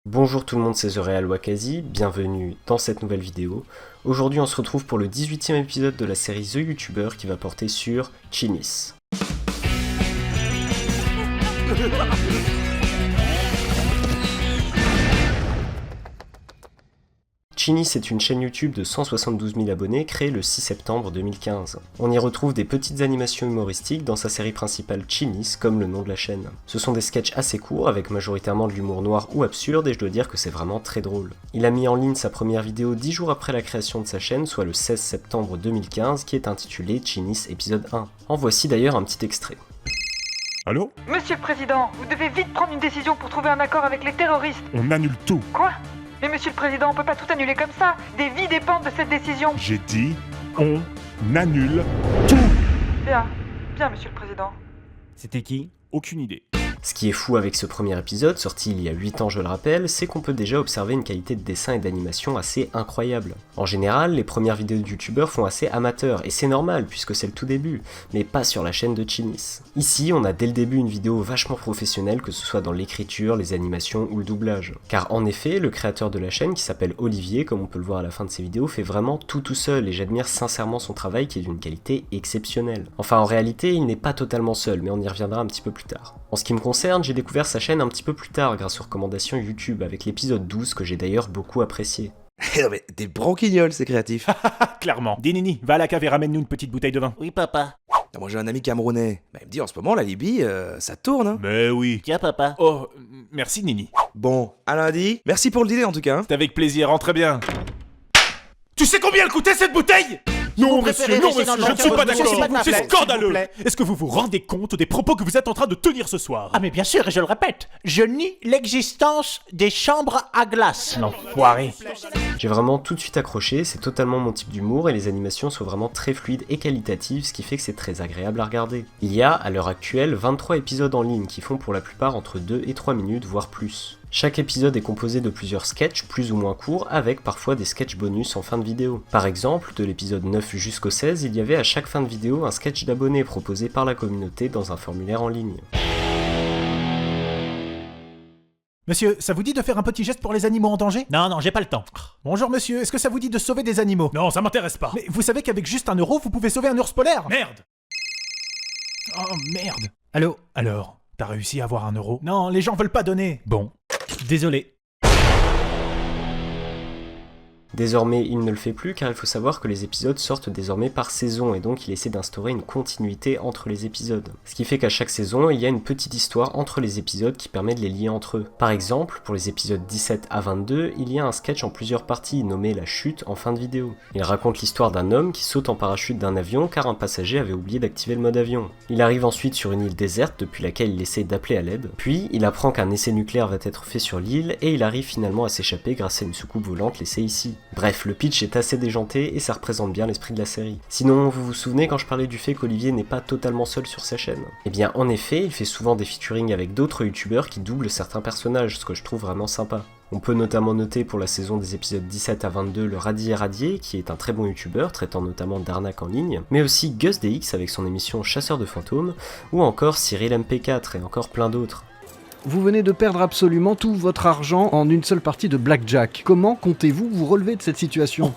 Bonjour tout le monde, c'est The Real Wakazi, bienvenue dans cette nouvelle vidéo. Aujourd'hui on se retrouve pour le 18e épisode de la série The YouTuber qui va porter sur Chinis. Chinis est une chaîne YouTube de 172 000 abonnés créée le 6 septembre 2015. On y retrouve des petites animations humoristiques dans sa série principale Chinis, comme le nom de la chaîne. Ce sont des sketchs assez courts avec majoritairement de l'humour noir ou absurde et je dois dire que c'est vraiment très drôle. Il a mis en ligne sa première vidéo 10 jours après la création de sa chaîne, soit le 16 septembre 2015, qui est intitulée Chinis épisode 1. En voici d'ailleurs un petit extrait. Allô? Monsieur le Président, vous devez vite prendre une décision pour trouver un accord avec les terroristes. On annule tout. Quoi? Mais Monsieur le Président, on peut pas tout annuler comme ça. Des vies dépendent de cette décision. J'ai dit, on annule tout. Bien, Monsieur le Président. C'était qui? Aucune idée. Ce qui est fou avec ce premier épisode, sorti il y a 8 ans je le rappelle, c'est qu'on peut déjà observer une qualité de dessin et d'animation assez incroyable. En général, les premières vidéos de youtubeurs font assez amateur, et c'est normal puisque c'est le tout début, mais pas sur la chaîne de Chinis. Ici, on a dès le début une vidéo vachement professionnelle, que ce soit dans l'écriture, les animations ou le doublage. Car en effet, le créateur de la chaîne, qui s'appelle Olivier, comme on peut le voir à la fin de ses vidéos, fait vraiment tout seul, et j'admire sincèrement son travail qui est d'une qualité exceptionnelle. Enfin, en réalité, il n'est pas totalement seul, mais on y reviendra un petit peu plus tard. En ce qui me concerne, j'ai découvert sa chaîne un petit peu plus tard grâce aux recommandations YouTube avec l'épisode 12 que j'ai d'ailleurs beaucoup apprécié. Non mais des branquignoles, c'est créatif. Clairement. Dis Nini, va à la cave et ramène-nous une petite bouteille de vin. Oui, papa. Moi j'ai un ami camerounais. Il me dit en ce moment la Libye, ça tourne. Hein. Mais oui. Tiens, papa. Oh, merci Nini. Bon, à lundi. Merci pour le dîner en tout cas. Hein. C'est avec plaisir, rentre bien. Tu sais combien elle coûtait cette bouteille? Non monsieur, préférez non rester dans monsieur, le je ne suis pas bunker, d'accord. s'il vous plaît, C'est s'il scandaleux. vous plaît. Est-ce que vous vous rendez compte des propos que vous êtes en train de tenir ce soir? Ah mais bien sûr, et je le répète, je nie l'existence des chambres à glace. L'enfoiré. J'ai vraiment tout de suite accroché, c'est totalement mon type d'humour et les animations sont vraiment très fluides et qualitatives, ce qui fait que c'est très agréable à regarder. Il y a, à l'heure actuelle, 23 épisodes en ligne qui font pour la plupart entre 2 et 3 minutes, voire plus. Chaque épisode est composé de plusieurs sketchs plus ou moins courts, avec parfois des sketchs bonus en fin de vidéo. Par exemple, de l'épisode 9 jusqu'au 16, il y avait à chaque fin de vidéo un sketch d'abonnés proposé par la communauté dans un formulaire en ligne. Monsieur, ça vous dit de faire un petit geste pour les animaux en danger? Non, j'ai pas le temps. Bonjour monsieur, est-ce que ça vous dit de sauver des animaux? Non, ça m'intéresse pas. Mais vous savez qu'avec juste 1 euro, vous pouvez sauver un ours polaire? Merde. Oh merde. Allô? Alors, t'as réussi à avoir 1 euro? Non, les gens veulent pas donner. Bon. Désolé. Désormais, il ne le fait plus car il faut savoir que les épisodes sortent désormais par saison et donc il essaie d'instaurer une continuité entre les épisodes. Ce qui fait qu'à chaque saison, il y a une petite histoire entre les épisodes qui permet de les lier entre eux. Par exemple, pour les épisodes 17 à 22, il y a un sketch en plusieurs parties nommé La Chute en fin de vidéo. Il raconte l'histoire d'un homme qui saute en parachute d'un avion car un passager avait oublié d'activer le mode avion. Il arrive ensuite sur une île déserte depuis laquelle il essaie d'appeler à l'aide, puis il apprend qu'un essai nucléaire va être fait sur l'île et il arrive finalement à s'échapper grâce à une soucoupe volante laissée ici. Bref, le pitch est assez déjanté et ça représente bien l'esprit de la série. Sinon, vous vous souvenez quand je parlais du fait qu'Olivier n'est pas totalement seul sur sa chaîne? Eh bien, en effet, il fait souvent des featuring avec d'autres youtubeurs qui doublent certains personnages, ce que je trouve vraiment sympa. On peut notamment noter pour la saison des épisodes 17 à 22 le Radi et Radier, qui est un très bon youtubeur, traitant notamment d'arnaque en ligne, mais aussi Gus DX avec son émission Chasseur de fantômes, ou encore Cyril MP4 et encore plein d'autres. Vous venez de perdre absolument tout votre argent en une seule partie de blackjack. Comment comptez-vous vous relever de cette situation?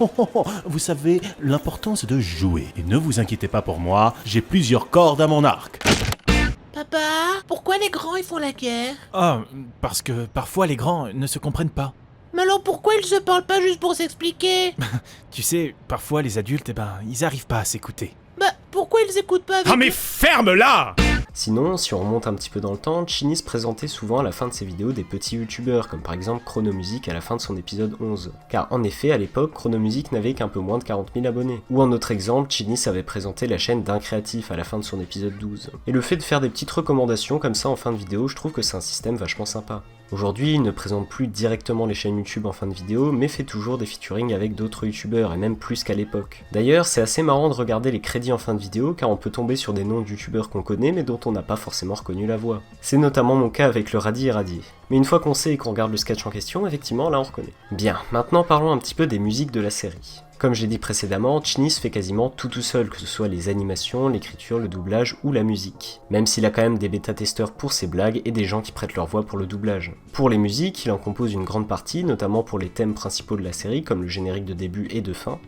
Vous savez, l'important c'est de jouer. Et ne vous inquiétez pas pour moi, j'ai plusieurs cordes à mon arc. Papa, pourquoi les grands ils font la guerre? Ah, parce que parfois les grands ne se comprennent pas. Mais alors pourquoi ils se parlent pas juste pour s'expliquer? Tu sais, parfois les adultes, ils arrivent pas à s'écouter. Bah, pourquoi ils écoutent pas avec Ah mais ferme-la! Sinon, si on remonte un petit peu dans le temps, Chinis présentait souvent à la fin de ses vidéos des petits youtubeurs, comme par exemple Chronomusic à la fin de son épisode 11. Car en effet, à l'époque, Chronomusic n'avait qu'un peu moins de 40 000 abonnés. Ou en autre exemple, Chinis avait présenté la chaîne d'un créatif à la fin de son épisode 12. Et le fait de faire des petites recommandations comme ça en fin de vidéo, je trouve que c'est un système vachement sympa. Aujourd'hui, il ne présente plus directement les chaînes YouTube en fin de vidéo, mais fait toujours des featuring avec d'autres youtubeurs, et même plus qu'à l'époque. D'ailleurs, c'est assez marrant de regarder les crédits en fin de vidéo, car on peut tomber sur des noms de youtubeurs qu'on connaît, mais dont on n'a pas forcément reconnu la voix. C'est notamment mon cas avec le Radi et Radier. Mais une fois qu'on sait et qu'on regarde le sketch en question, effectivement, là on reconnaît. Bien, maintenant parlons un petit peu des musiques de la série. Comme j'ai dit précédemment, Chinis fait quasiment tout seul, que ce soit les animations, l'écriture, le doublage ou la musique. Même s'il a quand même des bêta-testeurs pour ses blagues et des gens qui prêtent leur voix pour le doublage. Pour les musiques, il en compose une grande partie, notamment pour les thèmes principaux de la série, comme le générique de début et de fin.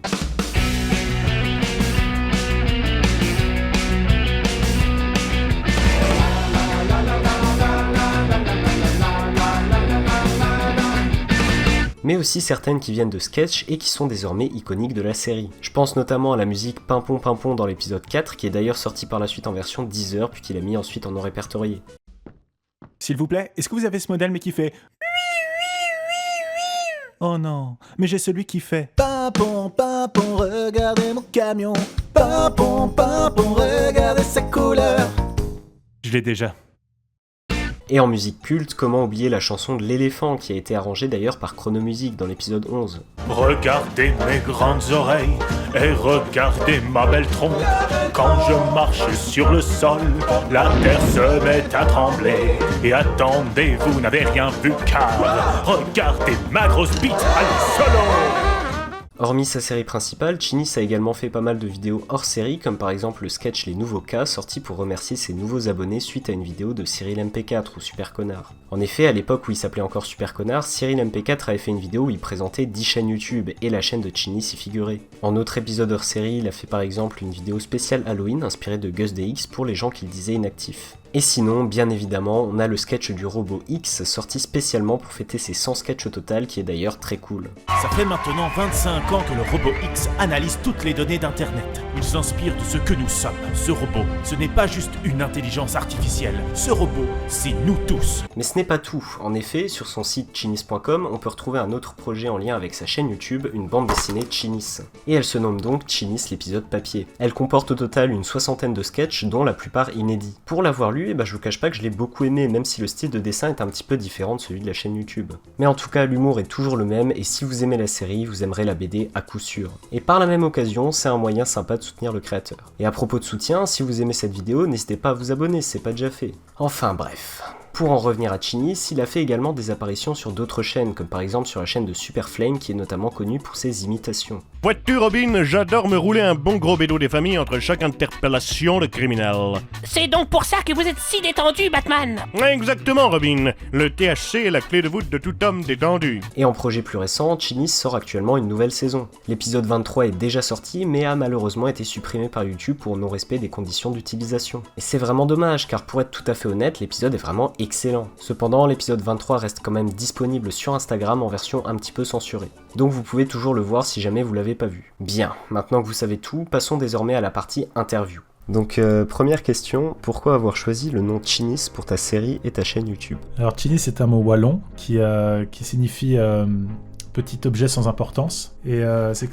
Mais aussi certaines qui viennent de sketchs et qui sont désormais iconiques de la série. Je pense notamment à la musique Pimpon Pimpon dans l'épisode 4, qui est d'ailleurs sorti par la suite en version Deezer, puis qu'il a mis ensuite en non répertorié. S'il vous plaît, est-ce que vous avez ce modèle mais qui fait... Oh non, mais j'ai celui qui fait... Pimpon, pimpon, regardez mon camion. Pimpon, pimpon, regardez sa couleur. Je l'ai déjà. Et en musique culte, comment oublier la chanson de l'éléphant, qui a été arrangée d'ailleurs par Chronomusique dans l'épisode 11. Regardez mes grandes oreilles et regardez ma belle tronche. Quand je marche sur le sol, la terre se met à trembler. Et attendez, vous n'avez rien vu car regardez ma grosse bite, allez solo. Hormis sa série principale, Chinis a également fait pas mal de vidéos hors série, comme par exemple le sketch Les Nouveaux Cas, sorti pour remercier ses nouveaux abonnés suite à une vidéo de Cyril MP4 ou Super Connard. En effet, à l'époque où il s'appelait encore Super Connard, Cyril MP4 avait fait une vidéo où il présentait 10 chaînes YouTube, et la chaîne de Chinis y figurait. En autre épisode hors série, il a fait par exemple une vidéo spéciale Halloween inspirée de Gus DX pour les gens qu'il disait inactifs. Et sinon, bien évidemment, on a le sketch du robot X sorti spécialement pour fêter ses 100 sketchs au total, qui est d'ailleurs très cool. Ça fait maintenant 25 ans que le robot X analyse toutes les données d'Internet. Il s'inspire de ce que nous sommes. Ce robot, ce n'est pas juste une intelligence artificielle. Ce robot, c'est nous tous. Mais ce n'est pas tout. En effet, sur son site chinis.com, on peut retrouver un autre projet en lien avec sa chaîne YouTube, une bande dessinée Chinis. Et elle se nomme donc Chinis l'épisode papier. Elle comporte au total une 60aine de sketchs, dont la plupart inédits. Pour l'avoir lu, je vous cache pas que je l'ai beaucoup aimé, même si le style de dessin est un petit peu différent de celui de la chaîne YouTube. Mais en tout cas, l'humour est toujours le même, et si vous aimez la série, vous aimerez la BD à coup sûr. Et par la même occasion, c'est un moyen sympa de soutenir le créateur. Et à propos de soutien, si vous aimez cette vidéo, n'hésitez pas à vous abonner, c'est pas déjà fait. Enfin bref. Pour en revenir à Chinis, il a fait également des apparitions sur d'autres chaînes, comme par exemple sur la chaîne de Super Flame, qui est notamment connue pour ses imitations. Vois-tu, Robin, j'adore me rouler un bon gros bédo des familles entre chaque interpellation de criminel. C'est donc pour ça que vous êtes si détendu, Batman. Exactement, Robin. Le THC est la clé de voûte de tout homme détendu. Et en projet plus récent, Chinis sort actuellement une nouvelle saison. L'épisode 23 est déjà sorti, mais a malheureusement été supprimé par YouTube pour non-respect des conditions d'utilisation. Et c'est vraiment dommage, car pour être tout à fait honnête, l'épisode est vraiment excellent. Cependant, l'épisode 23 reste quand même disponible sur Instagram en version un petit peu censurée. Donc vous pouvez toujours le voir si jamais vous l'avez pas vu. Bien, maintenant que vous savez tout, passons désormais à la partie interview. Donc première question, pourquoi avoir choisi le nom Chinis pour ta série et ta chaîne YouTube? Alors Chinis c'est un mot wallon qui signifie petit objet sans importance, et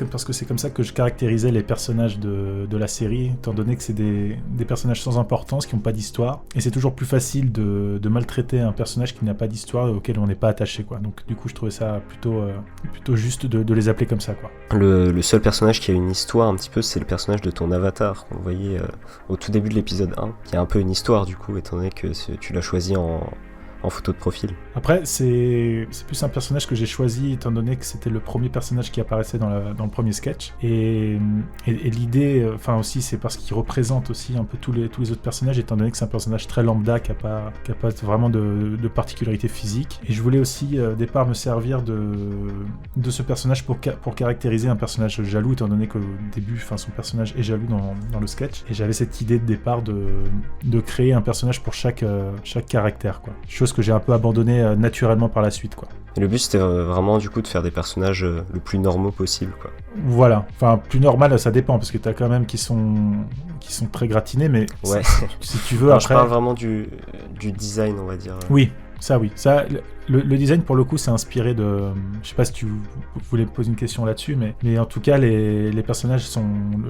parce que c'est comme ça que je caractérisais les personnages de la série, étant donné que c'est des personnages sans importance, qui n'ont pas d'histoire, et c'est toujours plus facile de maltraiter un personnage qui n'a pas d'histoire, auquel on n'est pas attaché, quoi. Donc du coup je trouvais ça plutôt juste de les appeler comme ça, quoi. Le seul personnage qui a une histoire un petit peu, c'est le personnage de ton avatar, qu'on voyait au tout début de l'épisode 1, qui a un peu une histoire du coup, étant donné que tu l'as choisi en photo de profil. Après, c'est plus un personnage que j'ai choisi étant donné que c'était le premier personnage qui apparaissait dans le premier sketch. Et l'idée, enfin aussi, c'est parce qu'il représente aussi un peu tous les autres personnages, étant donné que c'est un personnage très lambda qui a pas vraiment de particularité physique. Et je voulais aussi, au départ, me servir de ce personnage pour caractériser un personnage jaloux, étant donné qu'au début, son personnage est jaloux dans le sketch. Et j'avais cette idée de départ de créer un personnage pour chaque caractère, quoi. Chose que j'ai un peu abandonné naturellement par la suite, quoi. Et le but c'était vraiment du coup de faire des personnages le plus normaux possible, quoi. Voilà, enfin plus normal ça dépend parce que t'as quand même qui sont très gratinés, mais ouais. Si tu veux non, après. Je parle vraiment du design, on va dire. Oui. Ça, le design pour le coup c'est inspiré de... Je sais pas si tu voulais me poser une question là-dessus, mais en tout cas les personnages sont...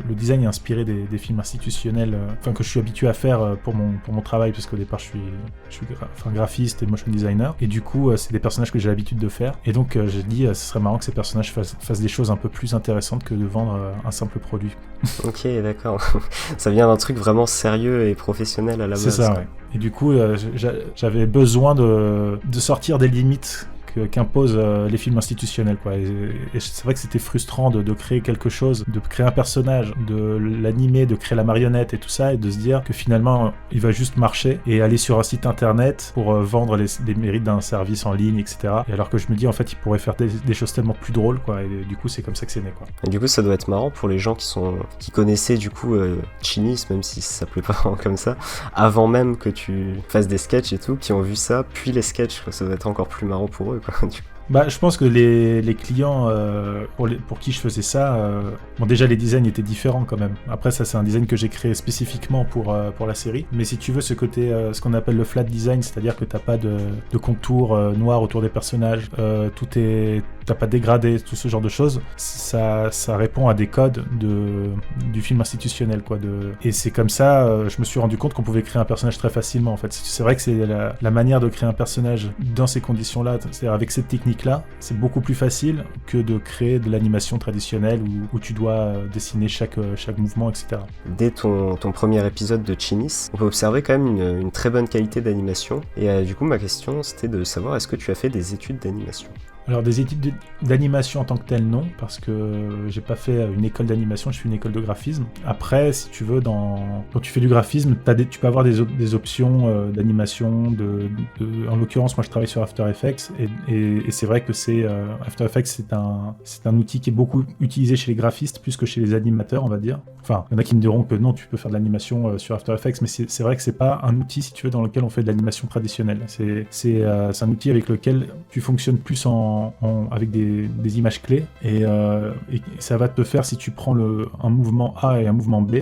Le design est inspiré des films institutionnels, que je suis habitué à faire pour mon travail, parce qu'au départ je suis graphiste et motion designer, et du coup c'est des personnages que j'ai l'habitude de faire, et donc j'ai dit ce serait marrant que ces personnages fassent des choses un peu plus intéressantes que de vendre un simple produit. Ok, d'accord. Ça vient d'un truc vraiment sérieux et professionnel à la base. C'est ça, ouais. Et du coup, j'avais besoin de sortir des limites qu'imposent les films institutionnels, quoi. Et c'est vrai que c'était frustrant de créer quelque chose, de créer un personnage, de l'animer, de créer la marionnette et tout ça, et de se dire que finalement il va juste marcher et aller sur un site internet pour vendre les mérites d'un service en ligne, etc. Et alors que je me dis en fait il pourrait faire des choses tellement plus drôles, quoi. Et du coup c'est comme ça que c'est né, quoi. Et du coup ça doit être marrant pour les gens qui connaissaient du coup Chinis, même si ça s'appelait pas vraiment comme ça, avant même que tu fasses des sketchs et tout, qui ont vu ça, puis les sketchs, quoi. Ça doit être encore plus marrant pour eux, quoi. Bah, je pense que les clients pour qui je faisais ça, bon déjà les designs étaient différents quand même. Après ça c'est un design que j'ai créé spécifiquement pour la série. Mais si tu veux ce côté, ce qu'on appelle le flat design, c'est-à-dire que t'as pas de contours noirs autour des personnages, t'as pas dégradé, tout ce genre de choses, ça répond à des codes du film institutionnel, quoi. Et c'est comme ça, je me suis rendu compte qu'on pouvait créer un personnage très facilement en fait. C'est vrai que c'est la manière de créer un personnage dans ces conditions-là, c'est-à-dire avec cette technique-là, c'est beaucoup plus facile que de créer de l'animation traditionnelle où tu dois dessiner chaque mouvement, etc. Dès ton premier épisode de Chinis, on peut observer quand même une très bonne qualité d'animation. Et du coup, ma question, c'était de savoir, est-ce que tu as fait des études d'animation ? Alors des études d'animation en tant que telles, non, parce que j'ai pas fait une école d'animation, je suis une école de graphisme. Après, si tu veux, quand tu fais du graphisme, tu peux avoir des options d'animation. En l'occurrence, moi je travaille sur After Effects, et c'est vrai que After Effects, c'est un outil qui est beaucoup utilisé chez les graphistes, plus que chez les animateurs, on va dire. Enfin, il y en a qui me diront que non, tu peux faire de l'animation sur After Effects, mais c'est vrai que c'est pas un outil, si tu veux, dans lequel on fait de l'animation traditionnelle. C'est un outil avec lequel tu fonctionnes plus avec des images clés, et ça va te faire, si tu prends un mouvement A et un mouvement B,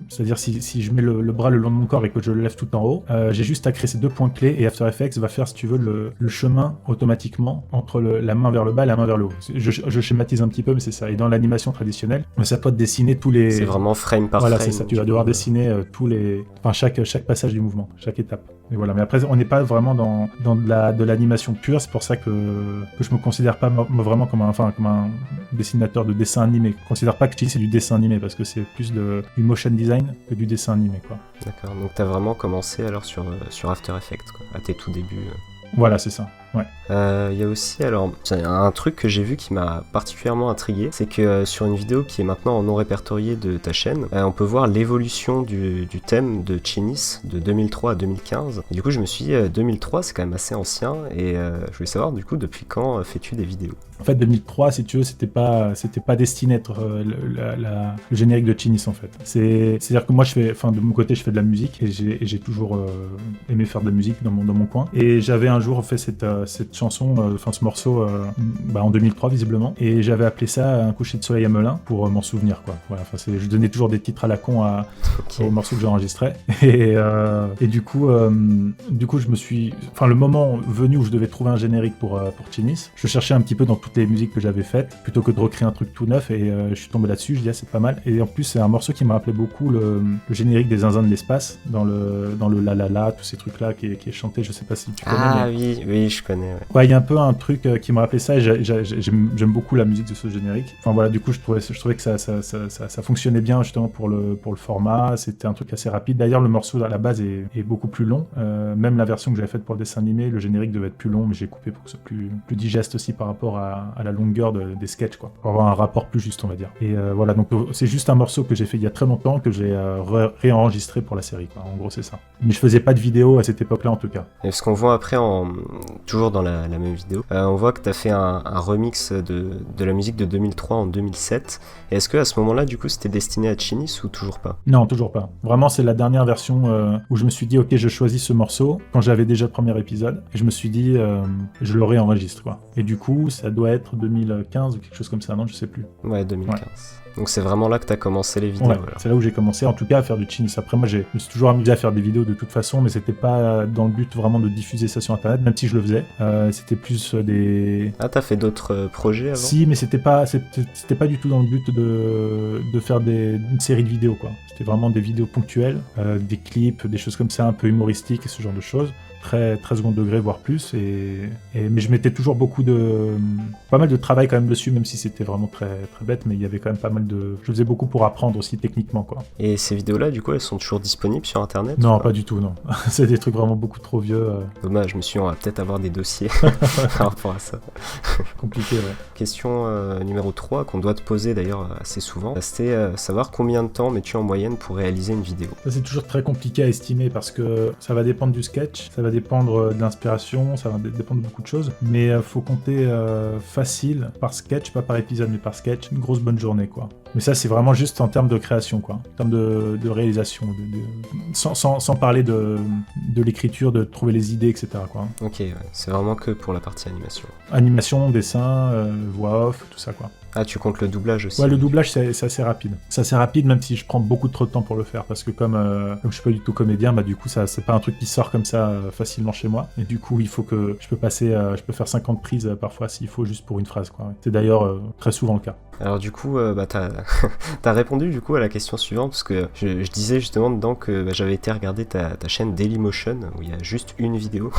c'est-à-dire si je mets le bras le long de mon corps et que je le lève tout en haut, j'ai juste à créer ces deux points clés, et After Effects va faire, si tu veux, le chemin automatiquement entre la main vers le bas et la main vers le haut. Je schématise un petit peu, mais c'est ça. Et dans l'animation traditionnelle, ça peut te dessiner tous les... C'est vraiment frame par voilà, frame. Voilà, c'est ça. Tu vas devoir dessiner chaque passage du mouvement, chaque étape. Et voilà. Mais après, on n'est pas vraiment dans de l'animation pure. C'est pour ça que je me considère pas vraiment comme un dessinateur de dessin animé. Je considère pas que c'est du dessin animé, parce que c'est plus du motion design que du dessin animé, quoi. D'accord. Donc t'as vraiment commencé alors sur After Effects, quoi, à tes tout débuts. Voilà, c'est ça. Ouais. Il y a aussi un truc que j'ai vu qui m'a particulièrement intrigué, c'est que sur une vidéo qui est maintenant en non répertoriée de ta chaîne, on peut voir l'évolution du thème de Chinis de 2003 à 2015. Et du coup je me suis dit 2003 c'est quand même assez ancien, et je voulais savoir du coup depuis quand fais-tu des vidéos. En fait 2003, si tu veux, c'était pas destiné à être le générique de Chinis, en fait. C'est-à-dire que moi de mon côté je fais de la musique, et j'ai toujours aimé faire de la musique dans mon coin, et j'avais un jour fait cette chanson, ce morceau en 2003 visiblement, et j'avais appelé ça Un coucher de soleil à Melun pour m'en souvenir, quoi. Voilà, je donnais toujours des titres à la con aux morceaux que j'enregistrais, et du coup je me suis, le moment venu où je devais trouver un générique pour Chinis, je cherchais un petit peu dans toutes les musiques que j'avais faites plutôt que de recréer un truc tout neuf, et je suis tombé là-dessus. Je dis c'est pas mal, et en plus c'est un morceau qui m'a rappelé beaucoup le générique des Zinzins de l'espace dans le la la la, tous ces trucs là qui est chanté, je sais pas si tu connais. Ah oui je connais. Ouais, il y a un peu un truc qui me rappelait ça, et j'aime beaucoup la musique de ce générique. Enfin voilà, du coup je trouvais que ça fonctionnait bien justement pour le format. C'était un truc assez rapide. D'ailleurs le morceau à la base est beaucoup plus long. Même la version que j'avais faite pour le dessin animé, le générique devait être plus long, mais j'ai coupé pour que ce soit plus digeste aussi par rapport à la longueur des sketchs, quoi, pour avoir un rapport plus juste, on va dire. Et voilà, donc c'est juste un morceau que j'ai fait il y a très longtemps, que j'ai réenregistré pour la série, quoi. En gros c'est ça. Mais je faisais pas de vidéo à cette époque-là, en tout cas. Et ce qu'on voit après toujours dans la même vidéo, on voit que tu as fait un remix de la musique de 2003 en 2007. Et est-ce que à ce moment-là, du coup, c'était destiné à Chinis ou toujours pas ? Non, toujours pas. Vraiment, c'est la dernière version où je me suis dit, ok, je choisis ce morceau, quand j'avais déjà le premier épisode, et je me suis dit, je le réenregistre, quoi. Et du coup, ça doit être 2015 ou quelque chose comme ça, non ? Je sais plus. Ouais, 2015. Ouais. Donc c'est vraiment là que tu as commencé les vidéos. Ouais, c'est là où j'ai commencé, en tout cas, à faire du Chinis. Après, moi, je me suis toujours amusé à faire des vidéos de toute façon, mais c'était pas dans le but vraiment de diffuser ça sur Internet, même si je le faisais. C'était plus des... Ah, t'as fait d'autres projets avant ? Si, mais c'était pas du tout dans le but de faire une série de vidéos, quoi. C'était vraiment des vidéos ponctuelles, des clips, des choses comme ça, un peu humoristiques et ce genre de choses. très, très second degré, voire plus. Mais je mettais toujours pas mal de travail quand même dessus, même si c'était vraiment très, très bête, mais il y avait quand même pas mal de... Je faisais beaucoup pour apprendre aussi techniquement, quoi. Et ces vidéos-là, du coup, elles sont toujours disponibles sur Internet? Non, pas du tout, non. C'est des trucs vraiment beaucoup trop vieux. Dommage, je me suis dit, on va peut-être avoir des dossiers par rapport à ça. Compliqué, ouais. Question numéro 3, qu'on doit te poser d'ailleurs assez souvent, c'était savoir combien de temps mets-tu en moyenne pour réaliser une vidéo? Ça, c'est toujours très compliqué à estimer parce que ça va dépendre du sketch, ça va dépendre de l'inspiration, ça va dépendre de beaucoup de choses, mais faut compter facile par sketch, pas par épisode, mais par sketch, une grosse bonne journée, quoi. Mais ça, c'est vraiment juste en termes de création, quoi, en termes de réalisation, sans parler de l'écriture, de trouver les idées, etc., quoi. Ok, ouais. C'est vraiment que pour la partie animation. Animation, dessin, voix off, tout ça, quoi. Ah, tu comptes le doublage aussi? Ouais, le doublage, c'est assez rapide. C'est assez rapide, même si je prends beaucoup trop de temps pour le faire, parce que comme je suis pas du tout comédien, bah du coup, ça c'est pas un truc qui sort comme ça facilement chez moi. Et du coup, il faut que je peux faire 50 prises parfois s'il faut, juste pour une phrase, quoi. C'est d'ailleurs très souvent le cas. Alors du coup, t'as répondu du coup à la question suivante, parce que je disais justement dedans que j'avais été regarder ta chaîne Dailymotion, où il y a juste une vidéo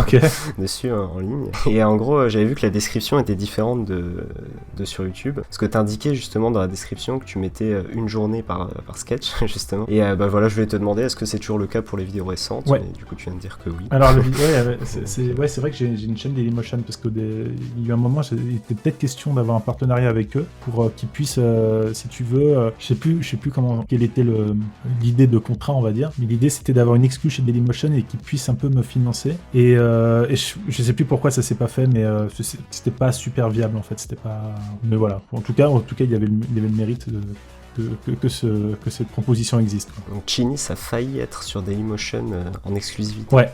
dessus en ligne. Et en gros, j'avais vu que la description était différente de sur YouTube, parce que t'indiquais justement dans la description que tu mettais une journée par sketch, justement. Et voilà, je voulais te demander, est-ce que c'est toujours le cas pour les vidéos récentes? Ouais. Et du coup, tu viens de dire que oui. Alors, c'est vrai que j'ai une chaîne Dailymotion, parce qu'il y a eu un moment, il était peut-être question d'avoir un partenariat avec eux, pour qu'ils puissent, si tu veux, je sais plus quelle était l'idée de contrat, on va dire, mais l'idée c'était d'avoir une exclue chez Dailymotion et qu'ils puissent un peu me financer. Et je sais plus pourquoi ça s'est pas fait, mais c'était pas super viable en fait, c'était pas... Mais voilà, en tout cas il y avait le mérite que cette proposition existe, quoi. Donc Chini, ça a failli être sur Dailymotion en exclusivité. Ouais.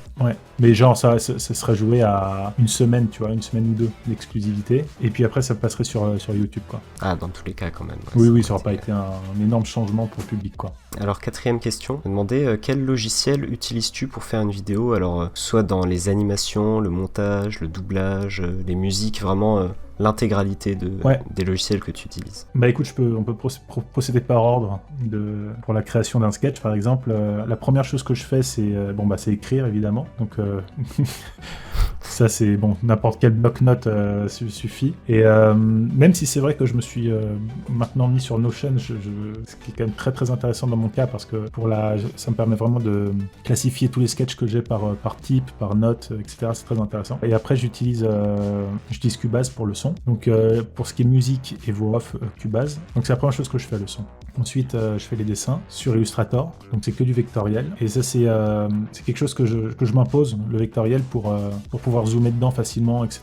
Mais genre ça serait joué à une semaine, tu vois, une semaine ou deux d'exclusivité, et puis après ça passerait sur YouTube, quoi. Ah, dans tous les cas quand même. Ouais, oui, ça aurait pas été un énorme changement pour le public, quoi. Alors 4e question, je me demandais quel logiciel utilises-tu pour faire une vidéo? Alors soit dans les animations, le montage, le doublage, les musiques, vraiment... l'intégralité des logiciels que tu utilises. Bah écoute, on peut procéder par ordre pour la création d'un sketch, par exemple. La première chose que je fais, c'est écrire, évidemment. Donc ça, c'est bon, n'importe quel bloc-notes suffit. Et même si c'est vrai que je me suis maintenant mis sur Notion, ce qui est quand même très très intéressant dans mon cas, parce que ça me permet vraiment de classifier tous les sketchs que j'ai par type, par note, etc. C'est très intéressant. Et après, j'utilise Cubase pour le son. Donc pour ce qui est musique et voix off, Cubase. Donc c'est la première chose que je fais, le son. Ensuite, je fais les dessins sur Illustrator. Donc c'est que du vectoriel. Et ça, c'est quelque chose que je m'impose, le vectoriel, pour pouvoir zoomer dedans facilement, etc.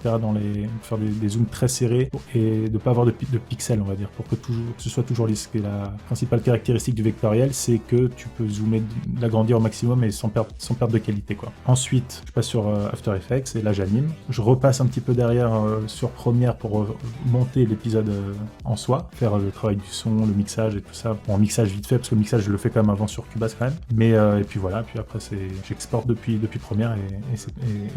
Faire des zooms très serrés et de pas avoir de pixels, on va dire, pour que ce soit toujours lisse. Et la principale caractéristique du vectoriel, c'est que tu peux zoomer, l'agrandir au maximum et sans perdre de qualité, quoi. Ensuite, je passe sur After Effects et là j'anime. Je repasse un petit peu derrière sur Premiere pour monter l'épisode en soi, faire le travail du son, le mixage et tout ça. Bon, en mixage vite fait, parce que le mixage je le fais quand même avant sur Cubase quand même. Mais et puis voilà, puis après j'exporte depuis Premiere et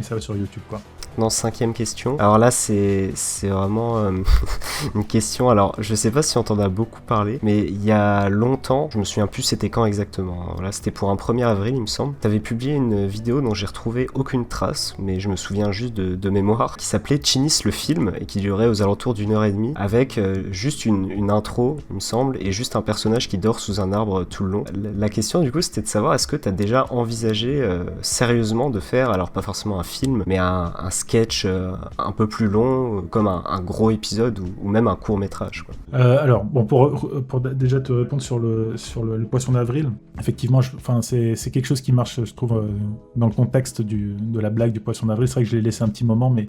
ça va sur YouTube, quoi. Non, 5e question. Alors là, c'est vraiment une question. Alors, je sais pas si on t'en a beaucoup parlé, mais il y a longtemps, je me souviens plus c'était quand exactement. Voilà, c'était pour un 1er avril, il me semble. T'avais publié une vidéo dont j'ai retrouvé aucune trace, mais je me souviens juste de mémoire, qui s'appelait Chinis le film et qui durait aux alentours d'1h30, avec juste une intro, il me semble, et juste un personnage qui dort sous un arbre tout le long. La question, du coup, c'était de savoir, est-ce que t'as déjà envisagé sérieusement de faire, alors pas forcément un film, mais un sketch un peu plus long, comme un gros épisode ou même un court métrage, quoi. Alors, bon, pour déjà te répondre sur le poisson d'avril, effectivement, c'est quelque chose qui marche, je trouve, dans le contexte de la blague du poisson d'avril. C'est vrai que je l'ai laissé un petit moment, mais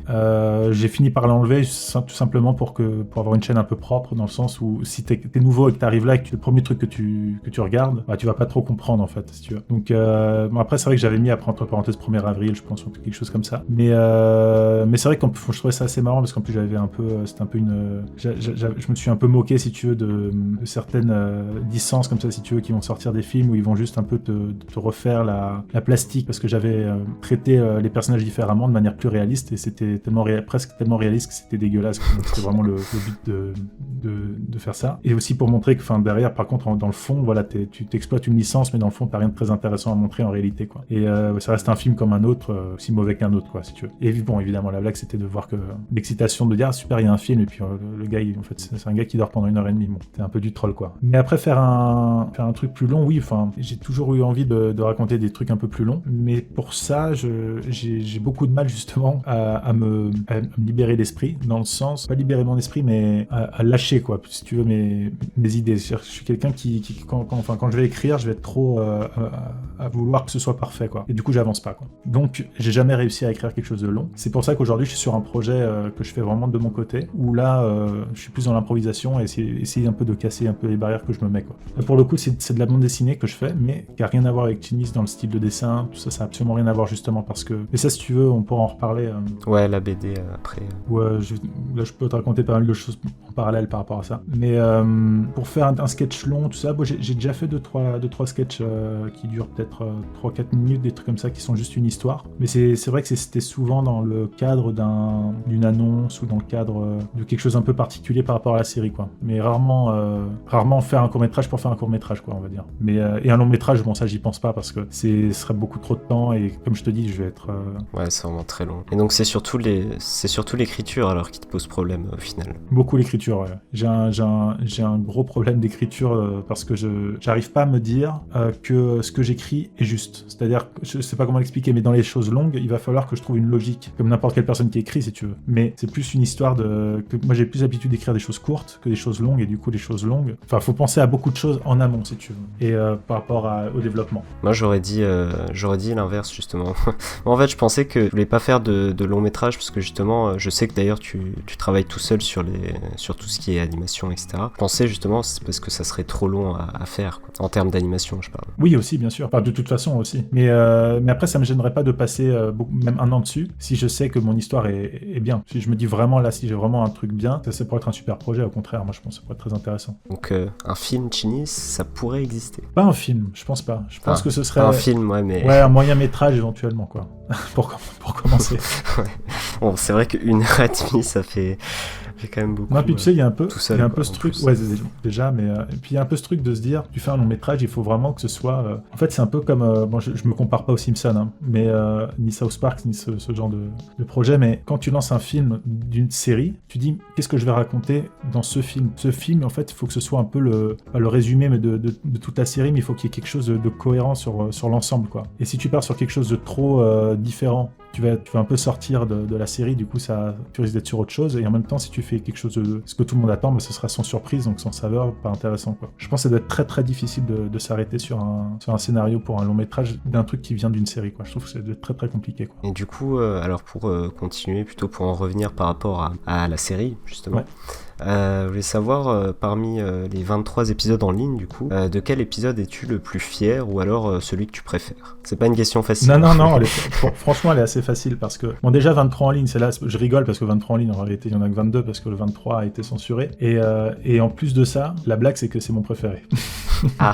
j'ai fini par l'enlever tout simplement pour avoir une chaîne un peu propre, dans le sens où si t'es nouveau et que t'arrives là et que le premier truc que tu regardes, bah, tu vas pas trop comprendre, en fait, si tu veux. Donc après, c'est vrai que j'avais mis entre parenthèses 1er avril, je pense, ou quelque chose comme ça. Mais mais c'est vrai que je trouvais ça assez marrant parce qu'en plus j'avais un peu, c'était un peu je me suis un peu moqué si tu veux de certaines licences comme ça si tu veux qui vont sortir des films où ils vont juste un peu te refaire la plastique parce que j'avais traité les personnages différemment de manière plus réaliste et c'était presque tellement réaliste que c'était dégueulasse. Donc c'était vraiment le but de faire ça. Et aussi pour montrer que derrière par contre dans le fond voilà tu t'exploites une licence mais dans le fond t'as rien de très intéressant à montrer en réalité quoi. Et ça reste un film comme un autre, aussi mauvais qu'un autre quoi si tu veux. Et bon évidemment la blague c'était de voir que l'excitation de dire ah, super il y a un film et puis le gars en fait c'est un gars qui dort pendant 1h30. Bon c'était un peu du troll quoi. Mais après faire un truc plus long oui j'ai toujours eu envie de raconter des trucs un peu plus longs mais pour ça j'ai beaucoup de mal justement à me libérer l'esprit dans le sens pas libérer mon esprit mais à lâcher quoi si tu veux mes idées. Je suis quelqu'un qui quand je vais écrire je vais être trop à vouloir que ce soit parfait quoi et du coup j'avance pas quoi. Donc j'ai jamais réussi à écrire quelque chose de long. C'est pour ça qu'aujourd'hui je suis sur un projet que je fais vraiment de mon côté où là je suis plus dans l'improvisation et essayer un peu de casser un peu les barrières que je me mets quoi. Là, pour le coup c'est de la bande dessinée que je fais mais qui a rien à voir avec Chinis dans le style de dessin tout ça a absolument rien à voir justement parce que mais ça si tu veux on pourra en reparler ouais la BD après là je peux te raconter pas mal de choses en parallèle par rapport à ça mais pour faire un sketch long tout ça j'ai déjà fait 2-3 sketchs qui durent peut-être 3-4 minutes des trucs comme ça qui sont juste une histoire mais c'est vrai que c'était souvent dans le cadre d'une annonce ou dans le cadre de quelque chose un peu particulier par rapport à la série quoi mais rarement faire un court-métrage pour faire un court-métrage quoi on va dire mais et un long-métrage bon ça j'y pense pas parce que ce serait beaucoup trop de temps et comme je te dis je vais être ouais c'est vraiment très long et donc c'est surtout l'écriture alors qui te pose problème au final. Beaucoup l'écriture ouais. J'ai un gros problème d'écriture parce que j'arrive pas à me dire que ce que j'écris est juste. C'est-à-dire, je sais pas comment l'expliquer, mais dans les choses longues, il va falloir que je trouve une logique, comme n'importe quelle personne qui écrit, si tu veux. Mais c'est plus une histoire que moi j'ai plus l'habitude d'écrire des choses courtes que des choses longues, et du coup les choses longues, faut penser à beaucoup de choses en amont, si tu veux, et par rapport au développement. Moi j'aurais dit l'inverse justement. En fait, je pensais que je voulais pas faire de long métrage parce que justement, je sais que d'ailleurs tu travailles tout seul sur tout ce qui est animation, etc. Je pensais justement c'est parce que ça serait trop long à faire, quoi. En termes d'animation, je parle. Oui, aussi, bien sûr. De toute façon aussi. Mais après, ça me gênerait pas de passer même un an dessus si je sais que mon histoire est bien. Si je me dis vraiment là, si j'ai vraiment un truc bien, ça pourrait être un super projet. Au contraire, moi je pense que ça pourrait être très intéressant. Donc un film Chinis, ça pourrait exister. Pas un film, je pense pas. Je pense que ce serait un film, ouais, mais un moyen métrage éventuellement, quoi. pour commencer. Ouais. Bon, c'est vrai qu'1h30, ça fait quand même beaucoup. Non, puis tu sais, il y a un peu ce truc, plus. ouais, déjà, mais et puis il y a un peu ce truc de se dire, tu fais un long métrage, il faut vraiment que ce soit. En fait, c'est un peu comme, bon, je me compare pas aux Simpsons, hein, mais ni South Park, ni ce genre de projet, mais quand tu lances un film d'une série, tu dis, qu'est-ce que je vais raconter dans ce film ? Ce film, en fait, il faut que ce soit un peu le résumé, mais de toute la série, mais il faut qu'il y ait quelque chose de cohérent sur l'ensemble, quoi. Et si tu pars sur quelque chose de trop différent, tu vas un peu sortir de la série, du coup tu risques d'être sur autre chose, et en même temps si tu fais quelque chose de ce que tout le monde attend, ce sera sans surprise, donc sans saveur, pas intéressant quoi. Je pense que ça doit être très très difficile de s'arrêter sur un scénario pour un long métrage d'un truc qui vient d'une série quoi. Je trouve que ça doit être très très compliqué quoi. Et du coup alors pour continuer, plutôt pour en revenir par rapport à la série justement, ouais. Je voulais savoir, parmi les 23 épisodes en ligne, du coup, de quel épisode es-tu le plus fier, ou alors celui que tu préfères ? C'est pas une question facile. Non, franchement, elle est assez facile, parce que, bon, déjà, 23 en ligne, c'est là, je rigole, parce que 23 en ligne, en réalité, il y en a que 22, parce que le 23 a été censuré, et en plus de ça, la blague, c'est que c'est mon préféré. Ah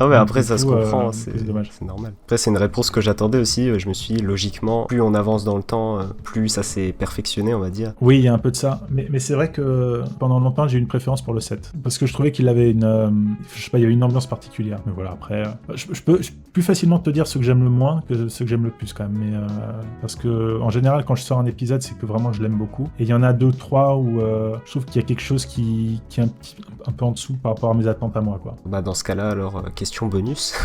non, mais après, ça se comprend, c'est dommage. C'est normal. Après, c'est une réponse que j'attendais aussi, je me suis dit, logiquement, plus on avance dans le temps, plus ça s'est perfectionné, on va dire. Oui, il y a un peu de ça, mais c'est vrai que pendant longtemps j'ai eu une préférence pour le 7 parce que je trouvais qu'il avait je sais pas, il y avait une ambiance particulière, mais voilà, après je peux plus facilement te dire ce que j'aime le moins que ce que j'aime le plus quand même, mais parce que en général quand je sors un épisode c'est que vraiment je l'aime beaucoup, et il y en a 2-3 où je trouve qu'il y a quelque chose qui est un peu en dessous par rapport à mes attentes à moi quoi. Bah dans ce cas-là alors question bonus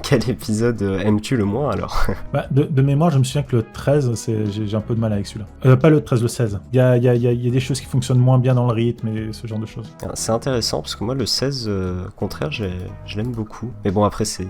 quel épisode aimes-tu le moins alors? De mémoire je me souviens que le 13 j'ai un peu de mal avec celui-là, pas le 13, le 16, il y a des choses qui fonctionnent moins bien dans le rythme et ce genre de choses. C'est intéressant parce que moi le 16 au contraire je l'aime beaucoup, mais bon après c'est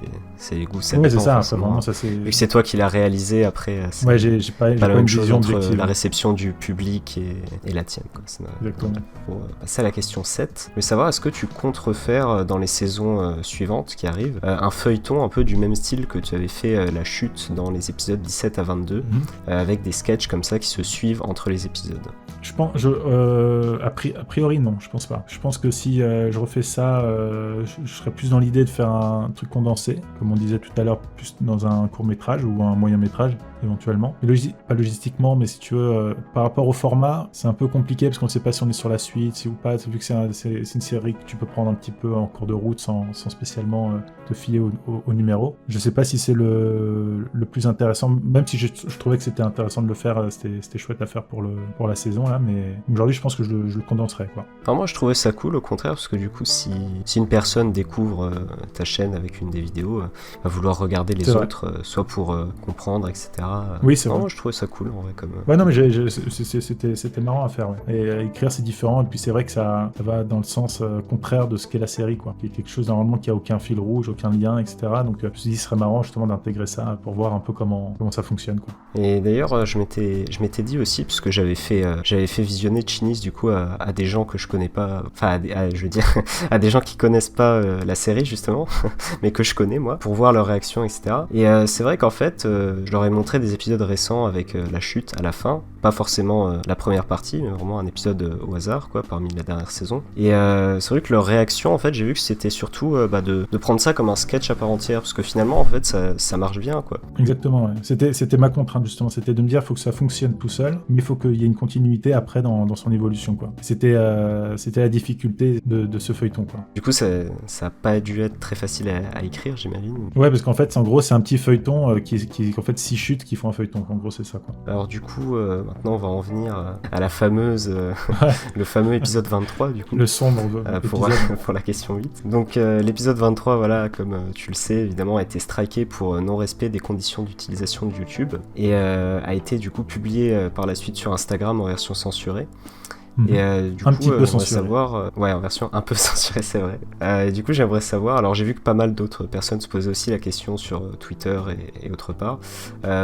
les goûts, ça ouais, dépend, c'est ça, vraiment, ça c'est... Vu que c'est toi qui l'as réalisé après, ouais, j'ai pas la même chose entre objective. La réception du public et la tienne quoi. Exactement. Pour passer à la question 7, je veux savoir savoir, est-ce que tu comptes refaire dans les saisons suivantes qui arrivent un feuilleton un peu du même style que tu avais fait La Chute dans les épisodes 17 à 22, avec des sketchs comme ça qui se suivent entre les épisodes? Je pense, a priori non, je pense pas. Je pense que si je refais ça, je serais plus dans l'idée de faire un truc condensé, comme on disait tout à l'heure, plus dans un court-métrage ou un moyen-métrage éventuellement. Mais pas logistiquement, mais si tu veux, par rapport au format, c'est un peu compliqué parce qu'on ne sait pas si on est sur la suite, si ou pas, vu que c'est une série que tu peux prendre un petit peu en cours de route sans spécialement te fier au numéro. Je sais pas si c'est le plus intéressant, même si je trouvais que c'était intéressant de le faire, c'était chouette à faire pour la saison là, mais aujourd'hui je pense que je le condenserai, quoi. Alors moi je trouvais ça cool au contraire, parce que du coup si une personne découvre ta chaîne avec une des vidéos, va vouloir regarder les autres, soit pour comprendre, etc. Oui, c'est vrai. Moi je trouvais ça cool en vrai comme... Ouais, non mais c'était marrant à faire, ouais. Et à écrire c'est différent, et puis c'est vrai que ça va dans le sens contraire de ce qu'est la série, quoi. Qui est quelque chose normalement qui a aucun fil rouge, aucun lien, etc. Donc je me suis dit ce serait marrant justement d'intégrer ça pour voir un peu comment ça fonctionne, quoi. Et d'ailleurs je m'étais dit aussi, parce que j'avais fait visionner Chinis du coup à des gens que je connais pas, enfin je veux dire à des gens qui connaissent pas la série justement, mais que je connais moi, pour voir leur réaction, etc. Et c'est vrai qu'en fait je leur ai montré des épisodes récents avec La Chute à la fin, pas forcément la première partie, mais vraiment un épisode au hasard, quoi, parmi la dernière saison. Et c'est vrai que leur réaction, en fait, j'ai vu que c'était surtout de prendre ça comme un sketch à part entière, parce que finalement, en fait, ça marche bien, quoi. Exactement, ouais. C'était ma contrainte, justement, c'était de me dire, il faut que ça fonctionne tout seul, mais il faut qu'il y ait une continuité après dans son évolution, quoi. C'était la difficulté de ce feuilleton, quoi. Du coup, ça a pas dû être très facile à écrire, j'imagine. Ouais, parce qu'en fait, en gros, c'est un petit feuilleton qui en fait 6 chutes qui font un feuilleton, en gros, c'est ça, quoi. Alors du coup, maintenant, on va en venir à la fameuse, le fameux épisode 23, du coup. Le sombre pour la question 8. Donc, l'épisode 23, voilà, comme tu le sais, évidemment, a été striké pour non-respect des conditions d'utilisation de YouTube et a été, du coup, publié par la suite sur Instagram en version censurée. Et du coup, j'aimerais savoir, en version un peu censurée, c'est vrai. Du coup, j'aimerais savoir, alors j'ai vu que pas mal d'autres personnes se posaient aussi la question sur Twitter et autre part,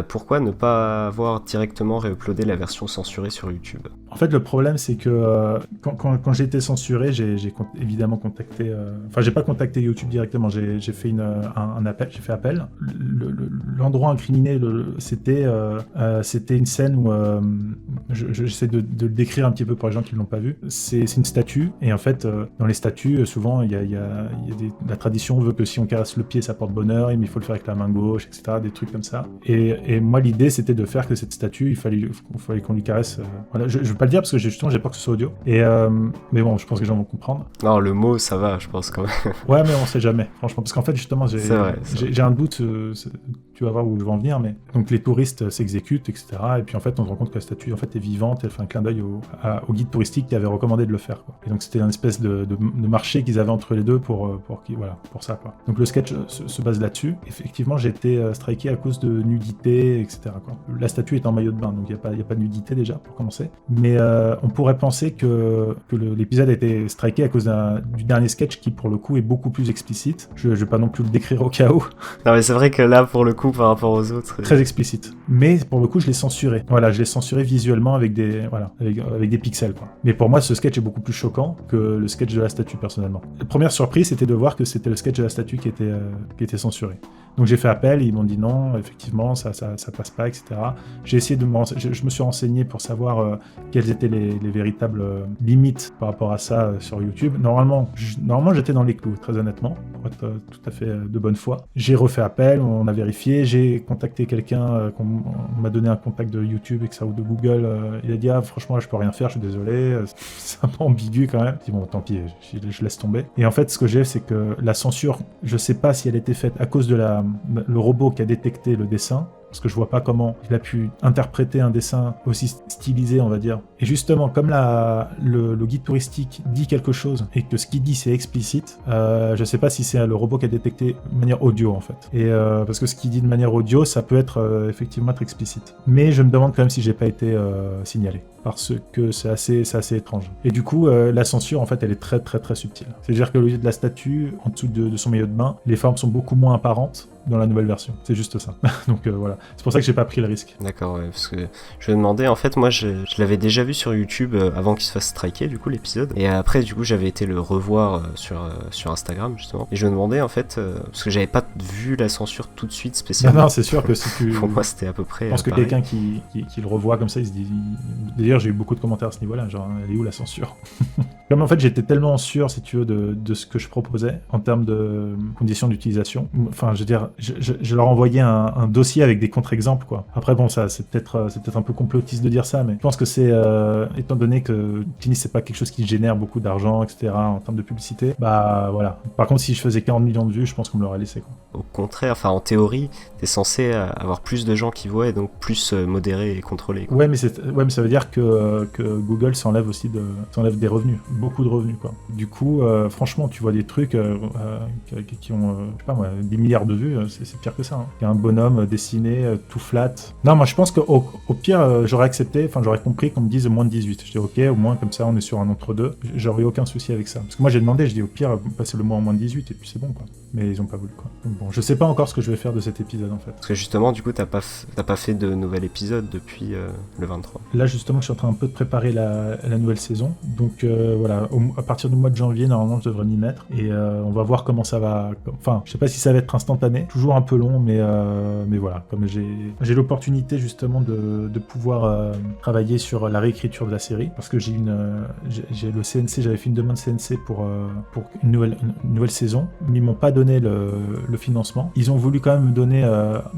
pourquoi ne pas avoir directement réuploadé la version censurée sur YouTube? En fait, le problème, c'est que quand j'ai été censuré, j'ai évidemment contacté... Enfin, j'ai pas contacté YouTube directement, j'ai fait un appel, j'ai fait appel. L'endroit incriminé, c'était une scène où j'essaie de le décrire un petit peu pour les gens qui ne l'ont pas vu. C'est une statue, et en fait, dans les statues, souvent, la tradition veut que si on caresse le pied, ça porte bonheur, mais il faut le faire avec la main gauche, etc., des trucs comme ça. Et moi, l'idée, c'était de faire que cette statue, il fallait qu'on lui caresse... voilà, je vais pas le dire parce que justement, j'ai peur que ce soit audio. Mais bon, je pense que les gens vont comprendre. Non, le mot, ça va, je pense quand même. Ouais, mais on sait jamais, franchement, parce qu'en fait, justement, j'ai un doute... tu vas voir où je vais en venir, mais donc les touristes s'exécutent, etc. Et puis en fait, on se rend compte que la statue en fait est vivante. Elle fait un clin d'œil au guide touristique qui avait recommandé de le faire, quoi. Et donc c'était une espèce de marché qu'ils avaient entre les deux pour ça, quoi. Donc le sketch se base là-dessus. Effectivement, j'ai été striké à cause de nudité, etc., quoi. La statue est en maillot de bain, donc il y a pas de nudité déjà pour commencer. Mais on pourrait penser que l'épisode a été striké à cause du dernier sketch qui pour le coup est beaucoup plus explicite. Je vais pas non plus le décrire au cas où. Non mais c'est vrai que là pour le coup par rapport aux autres... Très explicite. Mais pour le coup je l'ai censuré. Voilà, je l'ai censuré visuellement avec des pixels, quoi. Mais pour moi ce sketch est beaucoup plus choquant que le sketch de la statue personnellement. La première surprise c'était de voir que c'était le sketch de la statue qui était censuré. Donc j'ai fait appel, ils m'ont dit non, effectivement ça passe pas, etc. J'ai essayé je me suis renseigné pour savoir quelles étaient les véritables limites par rapport à ça sur YouTube. Normalement j'étais dans les clous, très honnêtement, pour être tout à fait de bonne foi. J'ai refait appel, on a vérifié, j'ai contacté quelqu'un, on m'a donné un contact de YouTube ou de Google, il a dit franchement là je peux rien faire, je suis désolé, c'est un peu ambigu quand même. J'ai dit bon tant pis, je laisse tomber. Et en fait ce que j'ai c'est que la censure, je sais pas si elle était faite à cause de le robot qui a détecté le dessin, parce que je vois pas comment il a pu interpréter un dessin aussi stylisé, on va dire. Et justement, comme le guide touristique dit quelque chose, et que ce qu'il dit c'est explicite, je sais pas si c'est le robot qui a détecté de manière audio, en fait. Et parce que ce qu'il dit de manière audio, ça peut être effectivement être explicite. Mais je me demande quand même si j'ai pas été signalé, parce que c'est assez étrange. Et du coup, la censure, en fait, elle est très très très subtile. C'est-à-dire que au lieu de la statue, en dessous de son maillot de bain, les formes sont beaucoup moins apparentes. dans la nouvelle version. C'est juste ça. Donc voilà, c'est pour ça que j'ai pas pris le risque. D'accord, ouais, parce que je me demandais, en fait, moi je l'avais déjà vu sur YouTube avant qu'il se fasse striker, du coup, l'épisode. Et après, du coup, j'avais été le revoir sur Instagram, justement. Et je me demandais, en fait, parce que j'avais pas vu la censure tout de suite spécialement. Non, c'est sûr que si tu... Pour moi, c'était à peu près. Je pense que pareil. quelqu'un qui le revoit comme ça, il se dit. D'ailleurs, j'ai eu beaucoup de commentaires à ce niveau-là, genre, elle est où la censure? Comme en fait, j'étais tellement sûr, si tu veux, de ce que je proposais en termes de conditions d'utilisation. Enfin, je veux dire, je leur envoyais un dossier avec des contre-exemples, quoi. Après, bon, ça, c'est peut-être un peu complotiste de dire ça, mais je pense que c'est, étant donné que Genie, c'est pas quelque chose qui génère beaucoup d'argent, etc., en termes de publicité, bah voilà. Par contre, si je faisais 40 millions de vues, je pense qu'on me l'aurait laissé, quoi. Au contraire, enfin, en théorie, t'es censé avoir plus de gens qui voient et donc plus modéré et contrôlé, quoi. Ouais, mais ça veut dire que Google s'enlève aussi s'enlève des revenus, beaucoup de revenus, quoi. Du coup, franchement, tu vois des trucs qui ont, je sais pas moi, 10 milliards de vues, c'est pire que ça. Hein. Il y a un bonhomme dessiné, tout flat. Non, moi je pense qu'au pire, j'aurais accepté, enfin j'aurais compris qu'on me dise moins de 18. Je dis ok, au moins comme ça on est sur un entre-deux. J'aurais eu aucun souci avec ça. Parce que moi j'ai demandé, je dis au pire, passez le mois en moins de 18 et puis c'est bon, quoi. Mais ils ont pas voulu, quoi. Donc bon, je sais pas encore ce que je vais faire de cet épisode en fait. Parce que justement, du coup, t'as pas fait de nouvel épisode depuis le 23. Là justement, je suis en train un peu de préparer la nouvelle saison. Donc voilà, à partir du mois de janvier, normalement, je devrais m'y mettre. Et on va voir comment ça va. Enfin, je sais pas si ça va être instantané. Toujours un peu long, mais voilà. Comme j'ai l'opportunité justement de pouvoir travailler sur la réécriture de la série. Parce que j'ai le CNC, j'avais fait une demande CNC pour une nouvelle saison. Mais ils m'ont pas donné le financement. Ils ont voulu quand même me donner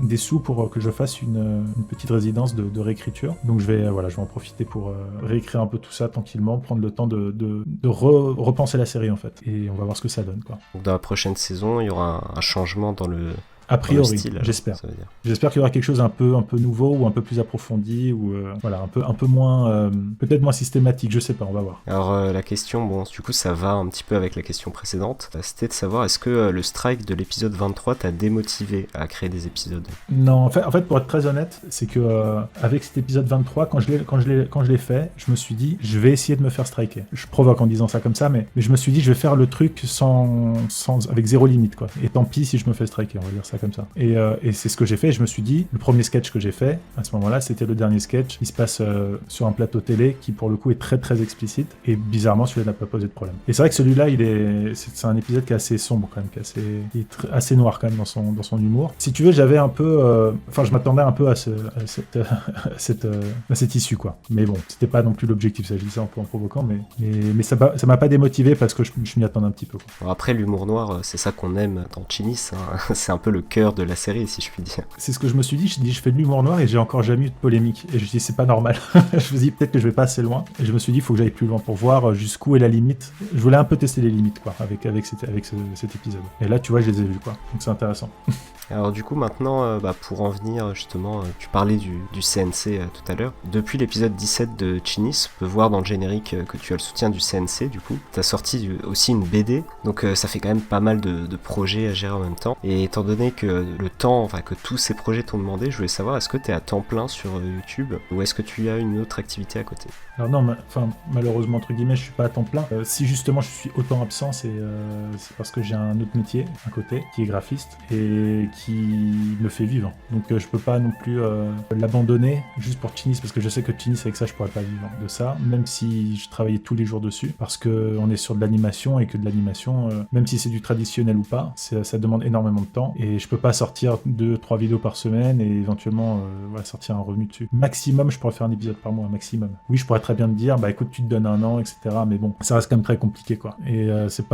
des sous pour que je fasse une petite résidence de réécriture. Donc je vais en profiter pour réécrire un peu tout ça tranquillement, prendre le temps de repenser la série en fait. Et on va voir ce que ça donne, quoi. Donc dans la prochaine saison, il y aura un changement dans le... A priori, style, j'espère. J'espère qu'il y aura quelque chose un peu nouveau ou un peu plus approfondi ou voilà, un peu moins peut-être moins systématique, je sais pas, on va voir. Alors la question, bon, du coup ça va un petit peu avec la question précédente, c'était de savoir est-ce que le strike de l'épisode 23 t'a démotivé à créer des épisodes? Non, en fait pour être très honnête, c'est que avec cet épisode 23, quand je l'ai fait, je me suis dit je vais essayer de me faire striker. Je provoque en disant ça comme ça, mais je me suis dit je vais faire le truc avec zéro limite, quoi. Et tant pis si je me fais striker, on va dire ça comme ça. Et c'est ce que j'ai fait. Je me suis dit, le premier sketch que j'ai fait, à ce moment-là, c'était le dernier sketch. Il se passe sur un plateau télé qui, pour le coup, est très très explicite. Et bizarrement, celui-là n'a pas posé de problème. Et c'est vrai que celui-là, c'est un épisode qui est assez sombre quand même, qui est assez noir quand même dans son humour. Si tu veux, j'avais un peu, enfin, je m'attendais un peu à cette issue, quoi. Mais bon, c'était pas non plus l'objectif. Ça, je dis ça un peu en provoquant, mais ça m'a pas démotivé parce que je m'y attendais un petit peu, quoi. Alors après, l'humour noir, c'est ça qu'on aime dans Genie, hein. C'est un peu le cœur de la série, si je puis dire. C'est ce que je me suis dit, je fais de l'humour noir et j'ai encore jamais eu de polémique. Et je me suis dit, c'est pas normal. Je me suis dit, peut-être que je vais pas assez loin. Et je me suis dit, il faut que j'aille plus loin pour voir jusqu'où est la limite. Je voulais un peu tester les limites, quoi, avec cet épisode. Et là, tu vois, je les ai vus, quoi. Donc c'est intéressant. Alors du coup, maintenant, pour en venir, justement, tu parlais du CNC tout à l'heure. Depuis l'épisode 17 de Genie, on peut voir dans le générique que tu as le soutien du CNC, du coup. T'as sorti aussi une BD, donc ça fait quand même pas mal de projets à gérer en même temps. Et étant donné que que tous ces projets t'ont demandé, je voulais savoir, est-ce que t'es à temps plein sur YouTube ou est-ce que tu as une autre activité à côté? Alors non, malheureusement, entre guillemets, je suis pas à temps plein. Si justement je suis autant absent, c'est parce que j'ai un autre métier à côté, qui est graphiste, et qui me fait vivre. Donc je peux pas non plus l'abandonner juste pour Genie, parce que je sais que Genie, avec ça, je pourrais pas vivre de ça, même si je travaillais tous les jours dessus, parce qu'on est sur de l'animation, et que de l'animation, même si c'est du traditionnel ou pas, ça demande énormément de temps, et je peux pas sortir 2-3 vidéos par semaine, et éventuellement sortir un revenu dessus. Maximum, je pourrais faire un épisode par mois, maximum. Oui, je pourrais très bien te dire, bah écoute, tu te donnes un an, etc. Mais bon, ça reste quand même très compliqué, quoi. Et c'est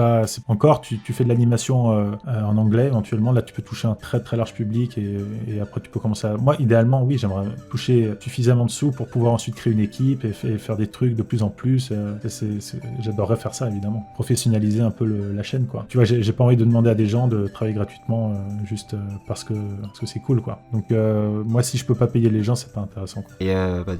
encore, tu fais de l'animation en anglais, éventuellement, là tu peux toucher un très très large public, et après tu peux commencer à... Moi, idéalement, oui, j'aimerais toucher suffisamment de sous pour pouvoir ensuite créer une équipe et faire des trucs de plus en plus. J'adorerais faire ça, évidemment. Professionnaliser un peu la chaîne, quoi. Tu vois, j'ai pas envie de demander à des gens de travailler gratuitement juste parce que c'est cool, quoi. Donc moi, si je peux pas payer les gens, c'est pas intéressant, quoi. Et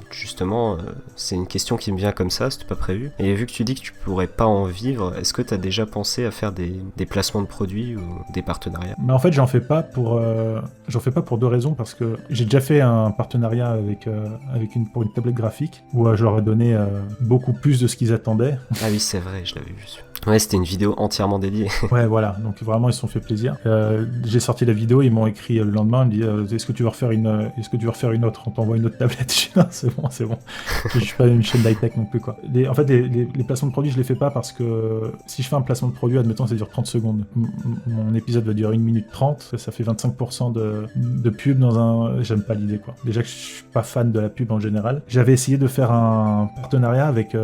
justement, c'est une question qui me vient comme ça, c'était pas prévu. Et vu que tu dis que tu pourrais pas en vivre, est-ce que t'as déjà pensé à faire des placements de produits ou des partenariats? Mais en fait, j'en fais pas pour 2 raisons, parce que j'ai déjà fait un partenariat pour une tablette graphique où je leur ai donné beaucoup plus de ce qu'ils attendaient. Ah oui, c'est vrai, je l'avais vu. Ouais, c'était une vidéo entièrement dédiée. Ouais, voilà, donc vraiment ils se sont fait plaisir. J'ai sorti la vidéo, ils m'ont écrit le lendemain, ils me disent est-ce que tu veux refaire une autre? On t'envoie une autre tablette. Je dis non, c'est bon. Je suis pas une chaîne d'high-tech non plus, quoi. En fait, les placements de produits, je les fais pas parce que si je fais un placement de produit, admettons, ça dure 30 secondes. Mon épisode va durer 1 minute 30, ça fait 25% de pub dans un... J'aime pas l'idée, quoi. Déjà que je suis pas fan de la pub en général. J'avais essayé de faire un partenariat avec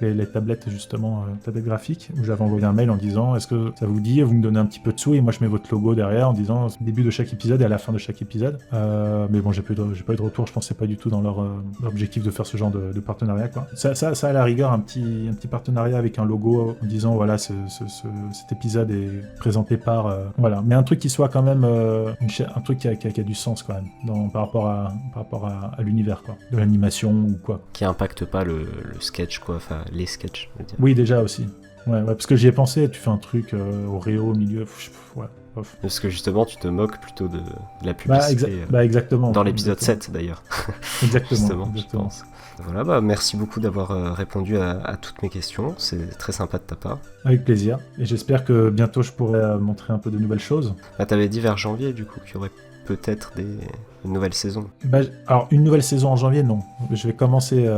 les tablettes, justement, tablettes graphiques, où j'avais envoyé un mail en disant est-ce que ça vous dit, vous me donnez un petit peu de sous et moi je mets votre logo derrière en disant début de chaque épisode et à la fin de chaque épisode. Mais bon, j'ai pas eu de retour, je pensais pas du tout dans leur objectif de faire ce genre de partenariat, quoi. Ça à la rigueur, un petit partenariat avec un logo en disant voilà, cet épisode est présenté par... voilà, mais un truc qui soit quand même un truc qui a du sens quand même par rapport à l'univers, quoi, de l'animation ou quoi. Qui impacte pas le sketch, quoi, enfin les sketchs, je veux dire. Oui, déjà aussi. Ouais, parce que j'y ai pensé, tu fais un truc Oreo au milieu, ouais. Parce que justement, tu te moques plutôt de la publicité. Exactement. Dans l'épisode 7 d'ailleurs. Exactement. Je pense. Voilà, merci beaucoup d'avoir répondu à toutes mes questions, c'est très sympa de ta part. Avec plaisir, et j'espère que bientôt je pourrai montrer un peu de nouvelles choses. T'avais dit vers janvier du coup qu'il y aurait peut-être une nouvelle saison. Alors une nouvelle saison en janvier, non. Je vais commencer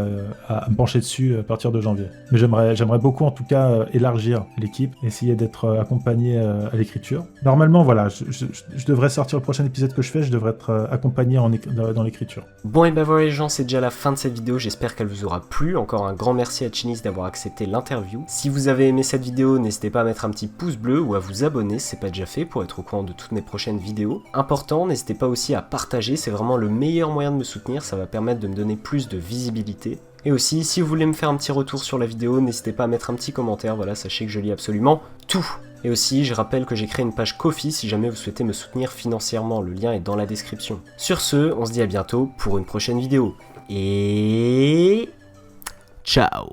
à me pencher dessus à partir de janvier. Mais j'aimerais beaucoup en tout cas élargir l'équipe, essayer d'être accompagné à l'écriture. Normalement, voilà, je devrais sortir le prochain épisode que je fais, je devrais être accompagné dans l'écriture. Bon, et ben voilà les gens, c'est déjà la fin de cette vidéo, j'espère qu'elle vous aura plu. Encore un grand merci à Chinis d'avoir accepté l'interview. Si vous avez aimé cette vidéo, n'hésitez pas à mettre un petit pouce bleu ou à vous abonner si c'est pas déjà fait pour être au courant de toutes mes prochaines vidéos. Important, n'hésitez pas aussi à partager, c'est vraiment le meilleur moyen de me soutenir, ça va permettre de me donner plus de visibilité. Et aussi, si vous voulez me faire un petit retour sur la vidéo, n'hésitez pas à mettre un petit commentaire, voilà, sachez que je lis absolument tout. Et aussi, je rappelle que j'ai créé une page Ko-fi si jamais vous souhaitez me soutenir financièrement, le lien est dans la description. Sur ce, on se dit à bientôt pour une prochaine vidéo. Et... ciao.